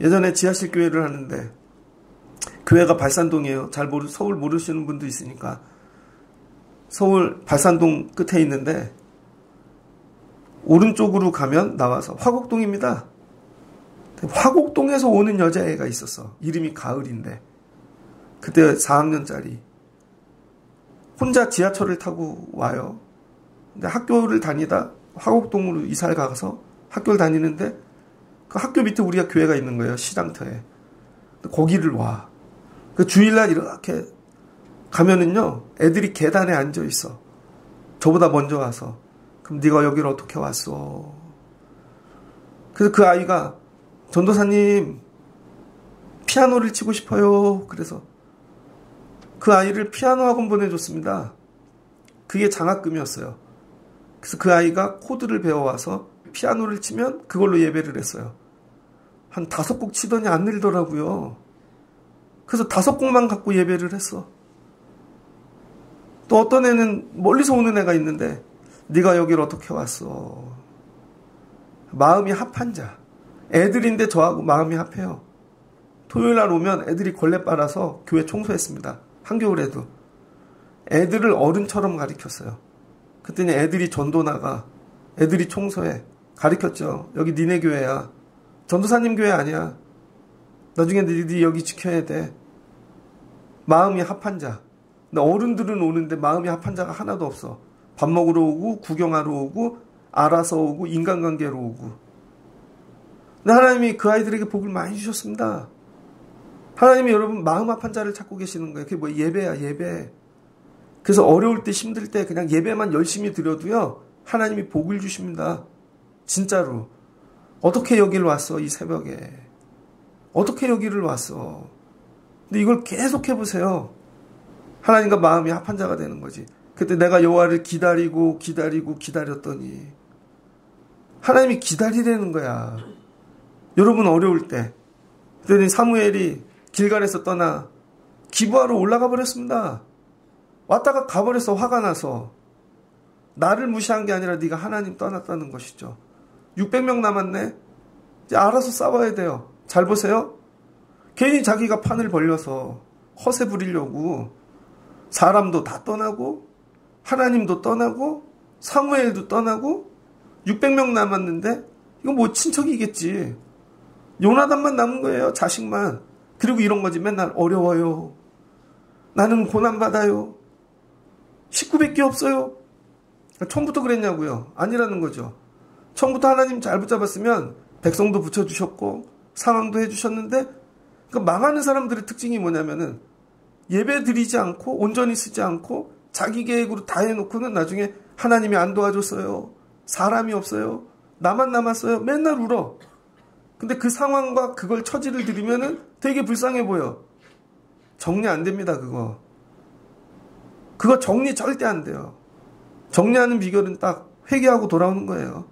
예전에 지하실 교회를 하는데 교회가 발산동이에요. 서울 모르시는 분도 있으니까. 서울 발산동 끝에 있는데 오른쪽으로 가면 나와서 화곡동입니다. 화곡동에서 오는 여자애가 있었어. 이름이 가을인데 그때 4학년짜리 혼자 지하철을 타고 와요. 근데 학교를 다니다 화곡동으로 이사를 가서 학교를 다니는데 그 학교 밑에 우리가 교회가 있는 거예요. 시장터에. 거기를 와. 그 주일날 이렇게 가면은요, 애들이 계단에 앉아 있어. 저보다 먼저 와서. 그럼 네가 여기를 어떻게 왔어? 그래서 그 아이가 전도사님 피아노를 치고 싶어요. 그래서 그 아이를 피아노 학원 보내줬습니다. 그게 장학금이었어요. 그래서 그 아이가 코드를 배워와서 피아노를 치면 그걸로 예배를 했어요. 한 5곡 치더니 안 늘더라고요. 그래서 5곡만 갖고 예배를 했어. 또 어떤 애는 멀리서 오는 애가 있는데 네가 여기를 어떻게 왔어? 마음이 합한 자. 애들인데 저하고 마음이 합해요. 토요일 날 오면 애들이 걸레 빨아서 교회 청소했습니다. 한겨울에도. 애들을 어른처럼 가르쳤어요. 그랬더니 애들이 전도 나가. 애들이 청소해. 가르쳤죠. 여기 니네 교회야. 전도사님 교회 아니야. 나중에 너희들이 여기 지켜야 돼. 마음이 합한 자. 근데 어른들은 오는데 마음이 합한 자가 하나도 없어. 밥 먹으러 오고 구경하러 오고 알아서 오고 인간관계로 오고. 근데 하나님이 그 아이들에게 복을 많이 주셨습니다. 하나님이 여러분 마음 합한 자를 찾고 계시는 거예요. 그게 뭐 예배야, 예배. 그래서 어려울 때 힘들 때 그냥 예배만 열심히 드려도요, 하나님이 복을 주십니다. 진짜로. 어떻게 여기를 왔어, 이 새벽에. 어떻게 여기를 왔어. 근데 이걸 계속 해보세요. 하나님과 마음이 합한 자가 되는 거지. 그때 내가 여호와를 기다렸더니 하나님이 기다리라는 거야. 여러분 어려울 때. 그랬더니 사무엘이 길갈에서 떠나 기브아로 올라가 버렸습니다. 왔다가 가버려서 화가 나서. 나를 무시한 게 아니라 네가 하나님 떠났다는 것이죠. 600명 남았네. 이제 알아서 싸워야 돼요. 잘 보세요. 괜히 자기가 판을 벌려서 허세 부리려고 사람도 다 떠나고 하나님도 떠나고 사무엘도 떠나고 600명 남았는데 이건 뭐 친척이겠지. 요나단만 남은 거예요. 자식만. 그리고 이런 거지. 맨날 어려워요. 나는 고난받아요. 식구밖에 없어요. 처음부터 그랬냐고요. 아니라는 거죠. 처음부터 하나님 잘 붙잡았으면 백성도 붙여주셨고 상황도 해주셨는데, 그러니까 망하는 사람들의 특징이 뭐냐면은 예배 드리지 않고 온전히 쓰지 않고 자기 계획으로 다 해놓고는 나중에 하나님이 안 도와줬어요. 사람이 없어요. 나만 남았어요. 맨날 울어. 근데 그 상황과 그걸 처지를 들이면은 되게 불쌍해 보여. 정리 안 됩니다, 그거. 그거 정리 절대 안 돼요. 정리하는 비결은 딱 회개하고 돌아오는 거예요.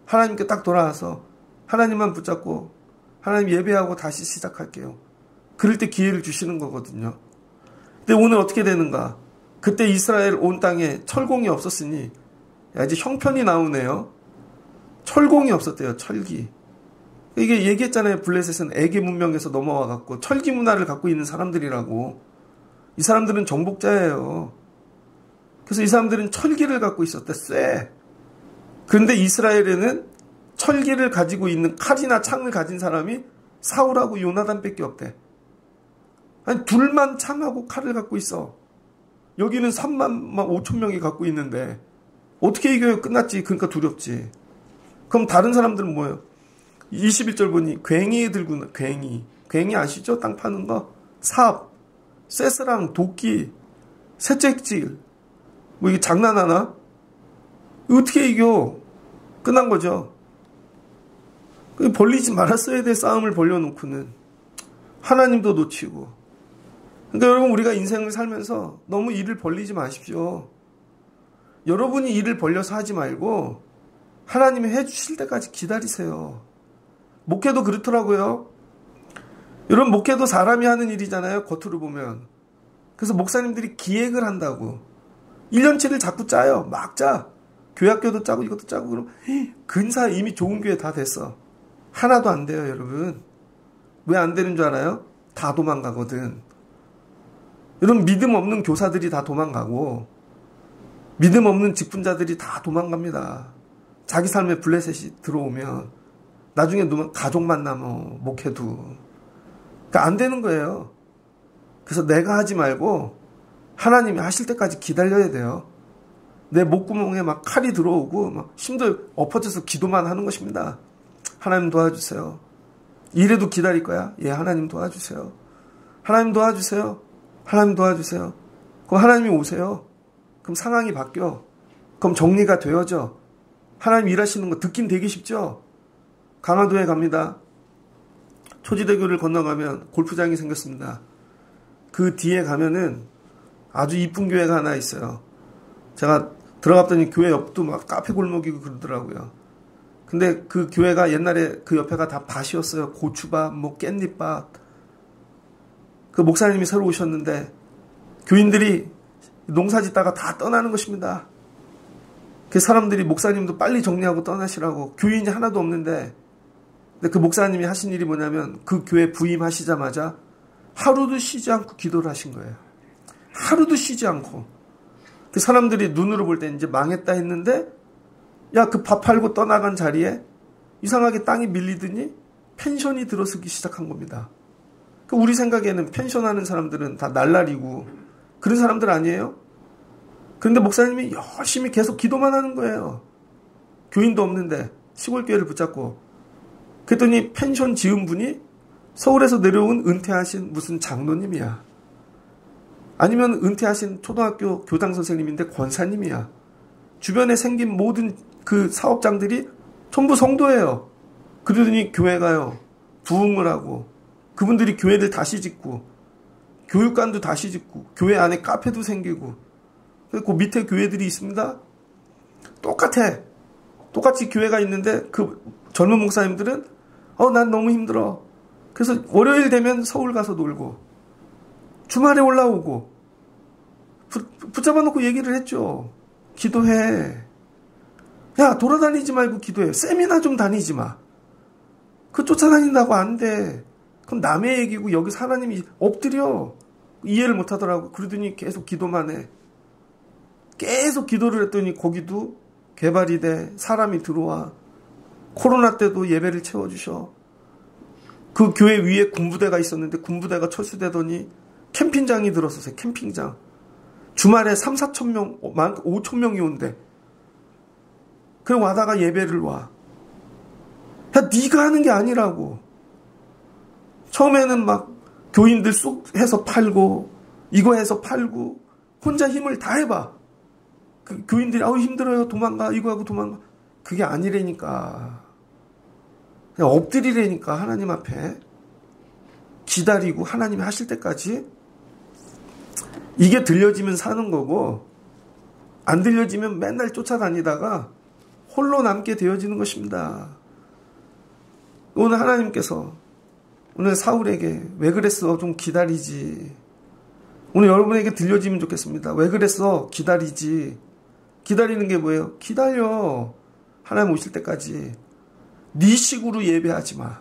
하나님께 딱 돌아와서 하나님만 붙잡고 하나님 예배하고 다시 시작할게요. 그럴 때 기회를 주시는 거거든요. 근데 오늘 어떻게 되는가? 그때 이스라엘 온 땅에 철공이 없었으니, 야, 이제 형편이 나오네요. 철공이 없었대요. 철기. 이게 얘기했잖아요. 블레셋은 에게 문명에서 넘어와갖고 철기 문화를 갖고 있는 사람들이라고. 이 사람들은 정복자예요. 그래서 이 사람들은 철기를 갖고 있었대. 쇠. 그런데 이스라엘에는 철기를 가지고 있는 칼이나 창을 가진 사람이 사울하고 요나단밖에 없대. 아니, 둘만 창하고 칼을 갖고 있어. 여기는 3만 5천 명이 갖고 있는데 어떻게 이겨요? 끝났지. 그러니까 두렵지. 그럼 다른 사람들은 뭐예요? 21절 보니 괭이 들고, 괭이 아시죠? 땅 파는 거. 삽, 쇠스랑, 도끼, 새째질. 뭐 이게 장난하나? 어떻게 이겨? 끝난 거죠. 벌리지 말았어야 돼. 싸움을 벌려놓고는. 하나님도 놓치고. 그러니까 여러분, 우리가 인생을 살면서 너무 일을 벌리지 마십시오. 여러분이 일을 벌려서 하지 말고 하나님이 해주실 때까지 기다리세요. 목회도 그렇더라고요. 여러분, 목회도 사람이 하는 일이잖아요. 겉으로 보면. 그래서 목사님들이 기획을 한다고. 1년치를 자꾸 짜요. 막 짜. 교회학교도 짜고 이것도 짜고. 그럼 근사 이미 좋은 교회 다 됐어. 하나도 안 돼요, 여러분. 왜 안 되는 줄 알아요? 다 도망가거든. 여러분, 믿음 없는 교사들이 다 도망가고 믿음 없는 직분자들이 다 도망갑니다. 자기 삶에 블레셋이 들어오면 나중에 가족만 남아. 목회도. 그러니까 안 되는 거예요. 그래서 내가 하지 말고 하나님이 하실 때까지 기다려야 돼요. 내 목구멍에 막 칼이 들어오고 막 힘들 엎어져서 기도만 하는 것입니다. 하나님 도와주세요. 이래도 기다릴 거야? 예, 하나님 도와주세요. 하나님 도와주세요. 하나님 도와주세요. 그럼 하나님이 오세요. 그럼 상황이 바뀌어. 그럼 정리가 되어져. 하나님 일하시는 거 듣긴 되게 쉽죠? 강화도에 갑니다. 초지대교를 건너가면 골프장이 생겼습니다. 그 뒤에 가면은 아주 이쁜 교회가 하나 있어요. 제가 들어갔더니 교회 옆도 막 카페 골목이고 그러더라고요. 근데 그 교회가 옛날에 그 옆에가 다 밭이었어요. 고추밭, 뭐 깻잎밭. 그 목사님이 새로 오셨는데 교인들이 농사 짓다가 다 떠나는 것입니다. 그 사람들이 목사님도 빨리 정리하고 떠나시라고, 교인이 하나도 없는데, 근데 그 목사님이 하신 일이 뭐냐면 그 교회 부임하시자마자 하루도 쉬지 않고 기도를 하신 거예요. 하루도 쉬지 않고. 그 사람들이 눈으로 볼 때 이제 망했다 했는데, 야, 그 밥 팔고 떠나간 자리에 이상하게 땅이 밀리더니 펜션이 들어서기 시작한 겁니다. 우리 생각에는 펜션하는 사람들은 다 날라리고 그런 사람들 아니에요? 그런데 목사님이 열심히 계속 기도만 하는 거예요. 교인도 없는데 시골 교회를 붙잡고. 그랬더니 펜션 지은 분이 서울에서 내려온 은퇴하신 무슨 장로님이야. 아니면 은퇴하신 초등학교 교장 선생님인데 권사님이야. 주변에 생긴 모든 그 사업장들이 전부 성도예요. 그러더니 교회가요, 부흥을 하고, 그분들이 교회를 다시 짓고, 교육관도 다시 짓고, 교회 안에 카페도 생기고, 그 밑에 교회들이 있습니다. 똑같아. 똑같이 교회가 있는데 그 젊은 목사님들은 난 너무 힘들어. 그래서 월요일 되면 서울 가서 놀고, 주말에 올라오고, 붙잡아 놓고 얘기를 했죠. 기도해. 야, 돌아다니지 말고 기도해. 세미나 좀 다니지 마. 그 쫓아다닌다고 안 돼. 그럼 남의 얘기고 여기서 하나님이 엎드려. 이해를 못 하더라고. 그러더니 계속 기도만 해. 계속 기도를 했더니 거기도 개발이 돼. 사람이 들어와. 코로나 때도 예배를 채워주셔. 그 교회 위에 군부대가 있었는데 군부대가 철수되더니 캠핑장이 들어서서 캠핑장. 주말에 3, 4천 명, 5천 명이 온대. 그래 와다가 예배를 와. 야, 네가 하는 게 아니라고. 처음에는 막 교인들 쑥 해서 팔고 이거 해서 팔고 혼자 힘을 다 해봐. 그 교인들이 힘들어요, 도망가, 이거 하고 도망가. 그게 아니라니까. 그냥 엎드리라니까. 하나님 앞에 기다리고 하나님이 하실 때까지. 이게 들려지면 사는 거고, 안 들려지면 맨날 쫓아다니다가 홀로 남게 되어지는 것입니다. 오늘 하나님께서 오늘 사울에게 왜 그랬어? 좀 기다리지. 오늘 여러분에게 들려지면 좋겠습니다. 왜 그랬어? 기다리지. 기다리는 게 뭐예요? 기다려. 하나님 오실 때까지. 네 식으로 예배하지 마.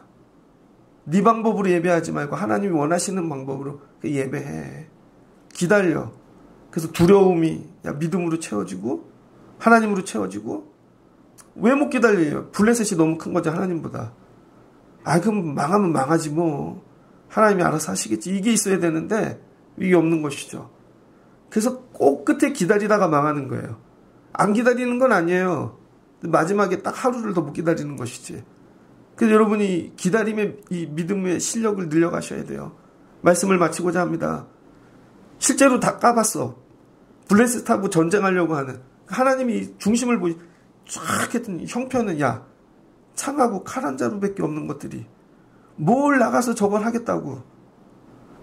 네 방법으로 예배하지 말고 하나님이 원하시는 방법으로 예배해. 기다려. 그래서 두려움이 믿음으로 채워지고 하나님으로 채워지고. 왜 못 기다려요? 블레셋이 너무 큰 거죠, 하나님보다. 그럼 망하면 망하지 뭐. 하나님이 알아서 하시겠지. 이게 있어야 되는데 이게 없는 것이죠. 그래서 꼭 끝에 기다리다가 망하는 거예요. 안 기다리는 건 아니에요. 마지막에 딱 하루를 더 못 기다리는 것이지. 그래서 여러분이 기다림의 이 믿음의 실력을 늘려가셔야 돼요. 말씀을 마치고자 합니다. 실제로 다 까봤어. 블레셋하고 전쟁하려고 하는 하나님이 중심을 보이 쫙 했더니 형편은 야, 창하고 칼 한 자루밖에 없는 것들이 뭘 나가서 저걸 하겠다고.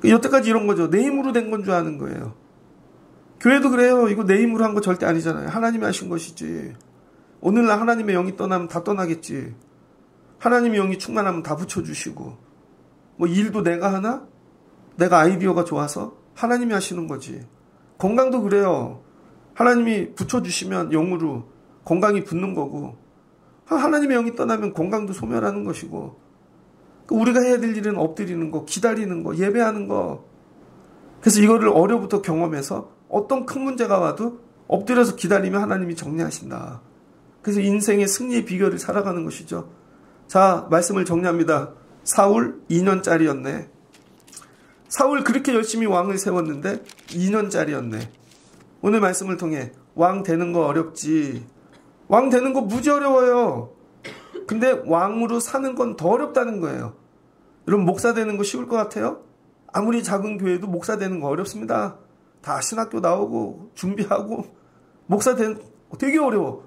여태까지 이런 거죠. 내 힘으로 된 건 줄 아는 거예요. 교회도 그래요. 이거 내 힘으로 한 거 절대 아니잖아요. 하나님이 하신 것이지. 오늘날 하나님의 영이 떠나면 다 떠나겠지. 하나님의 영이 충만하면 다 붙여주시고, 뭐 일도 내가 하나? 내가 아이디어가 좋아서? 하나님이 하시는 거지. 건강도 그래요. 하나님이 붙여주시면 영으로 건강이 붙는 거고, 하나님의 영이 떠나면 건강도 소멸하는 것이고, 우리가 해야 될 일은 엎드리는 거, 기다리는 거, 예배하는 거. 그래서 이거를 어려부터 경험해서 어떤 큰 문제가 와도 엎드려서 기다리면 하나님이 정리하신다. 그래서 인생의 승리의 비결을 살아가는 것이죠. 자, 말씀을 정리합니다. 사울 2년짜리였네. 사울 그렇게 열심히 왕을 세웠는데 2년짜리였네. 오늘 말씀을 통해 왕 되는 거 어렵지. 왕 되는 거 무지 어려워요. 근데 왕으로 사는 건 더 어렵다는 거예요. 여러분, 목사 되는 거 쉬울 것 같아요? 아무리 작은 교회도 목사 되는 거 어렵습니다. 다 신학교 나오고 준비하고 목사 되는 되게 어려워.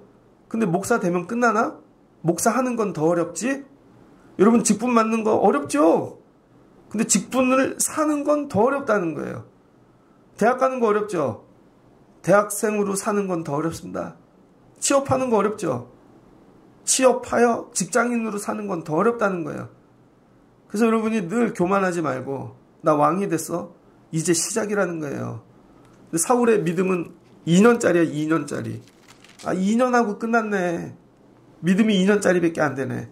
근데 목사 되면 끝나나? 목사 하는 건 더 어렵지? 여러분, 직분 맡는 거 어렵죠? 근데 직분을 사는 건 더 어렵다는 거예요. 대학 가는 거 어렵죠? 대학생으로 사는 건 더 어렵습니다. 취업하는 거 어렵죠? 취업하여 직장인으로 사는 건 더 어렵다는 거예요. 그래서 여러분이 늘 교만하지 말고 나 왕이 됐어? 이제 시작이라는 거예요. 근데 사울의 믿음은 2년짜리야, 2년짜리. 2년하고 끝났네. 믿음이 2년짜리밖에 안 되네.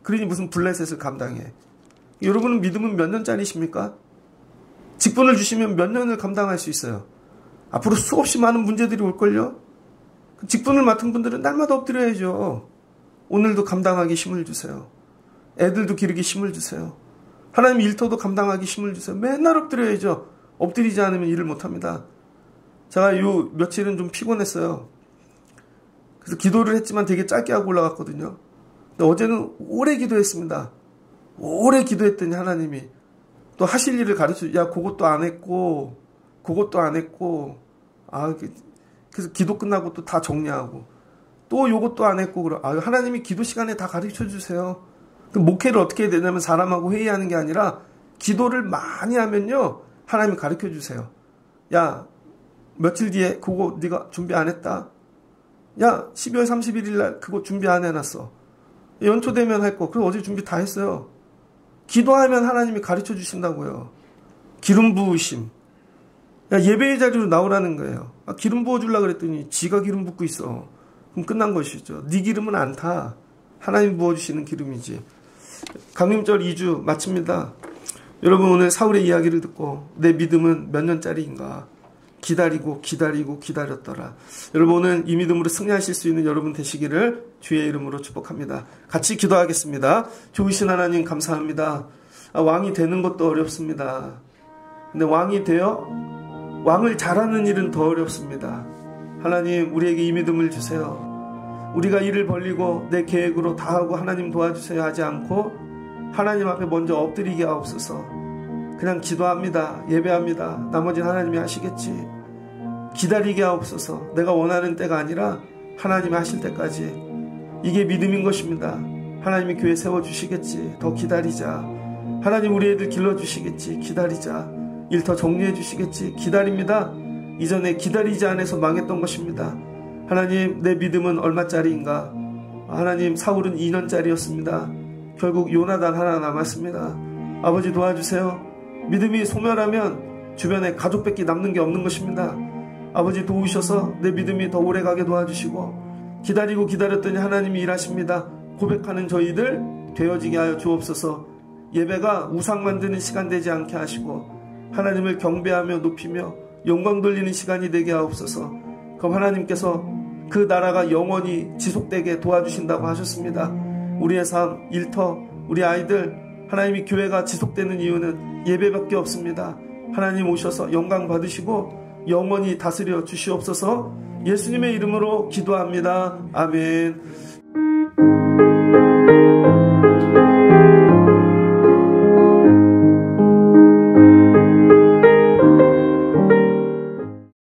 그러니 무슨 블레셋을 감당해. 여러분은 믿음은 몇 년짜리십니까? 직분을 주시면 몇 년을 감당할 수 있어요. 앞으로 수없이 많은 문제들이 올걸요? 직분을 맡은 분들은 날마다 엎드려야죠. 오늘도 감당하기 힘을 주세요. 애들도 기르기 힘을 주세요. 하나님 일터도 감당하기 힘을 주세요. 맨날 엎드려야죠. 엎드리지 않으면 일을 못합니다. 제가 요 며칠은 좀 피곤했어요. 그래서 기도를 했지만 되게 짧게 하고 올라갔거든요. 근데 어제는 오래 기도했습니다. 오래 기도했더니 하나님이 또 하실 일을 가르쳐, 야, 그것도 안 했고, 그것도 안 했고, 그래서 기도 끝나고 또 다 정리하고, 또 요것도 안 했고, 하나님이 기도 시간에 다 가르쳐 주세요. 목회를 어떻게 해야 되냐면 사람하고 회의하는 게 아니라 기도를 많이 하면요, 하나님이 가르쳐 주세요. 야, 며칠 뒤에 그거 네가 준비 안 했다. 야, 12월 31일 날 그거 준비 안 해놨어. 연초 되면 할 거. 그럼 어제 준비 다 했어요. 기도하면 하나님이 가르쳐 주신다고요. 기름 부으심. 야, 예배의 자리로 나오라는 거예요. 기름 부어주려고 그랬더니 지가 기름 붓고 있어. 그럼 끝난 것이죠. 네 기름은 안 타. 하나님 부어주시는 기름이지. 강림절 2주 마칩니다. 여러분, 오늘 사울의 이야기를 듣고 내 믿음은 몇 년짜리인가? 기다렸더라. 여러분, 오늘 이 믿음으로 승리하실 수 있는 여러분 되시기를 주의 이름으로 축복합니다. 같이 기도하겠습니다. 좋으신 하나님 감사합니다. 왕이 되는 것도 어렵습니다. 근데 왕이 되어 왕을 잘하는 일은 더 어렵습니다. 하나님, 우리에게 이 믿음을 주세요. 우리가 일을 벌리고 내 계획으로 다 하고 하나님 도와주세요 하지 않고 하나님 앞에 먼저 엎드리게 하옵소서. 그냥 기도합니다. 예배합니다. 나머지는 하나님이 하시겠지. 기다리게 하옵소서. 내가 원하는 때가 아니라 하나님이 하실 때까지. 이게 믿음인 것입니다. 하나님이 교회 세워주시겠지. 더 기다리자. 하나님 우리 애들 길러주시겠지. 기다리자. 일 더 정리해 주시겠지. 기다립니다. 이전에 기다리지 않아서 망했던 것입니다. 하나님, 내 믿음은 얼마짜리인가? 하나님, 사울은 2년짜리였습니다. 결국 요나단 하나 남았습니다. 아버지 도와주세요. 믿음이 소멸하면 주변에 가족밖에 남는 게 없는 것입니다. 아버지 도우셔서 내 믿음이 더 오래가게 도와주시고 기다리고 기다렸더니 하나님이 일하십니다. 고백하는 저희들 되어지게 하여 주옵소서. 예배가 우상 만드는 시간 되지 않게 하시고 하나님을 경배하며 높이며 영광 돌리는 시간이 되게 하옵소서. 그럼 하나님께서 그 나라가 영원히 지속되게 도와주신다고 하셨습니다. 우리의 삶, 일터, 우리 아이들, 하나님이 교회가 지속되는 이유는 예배밖에 없습니다. 하나님 오셔서 영광 받으시고 영원히 다스려 주시옵소서. 예수님의 이름으로 기도합니다. 아멘.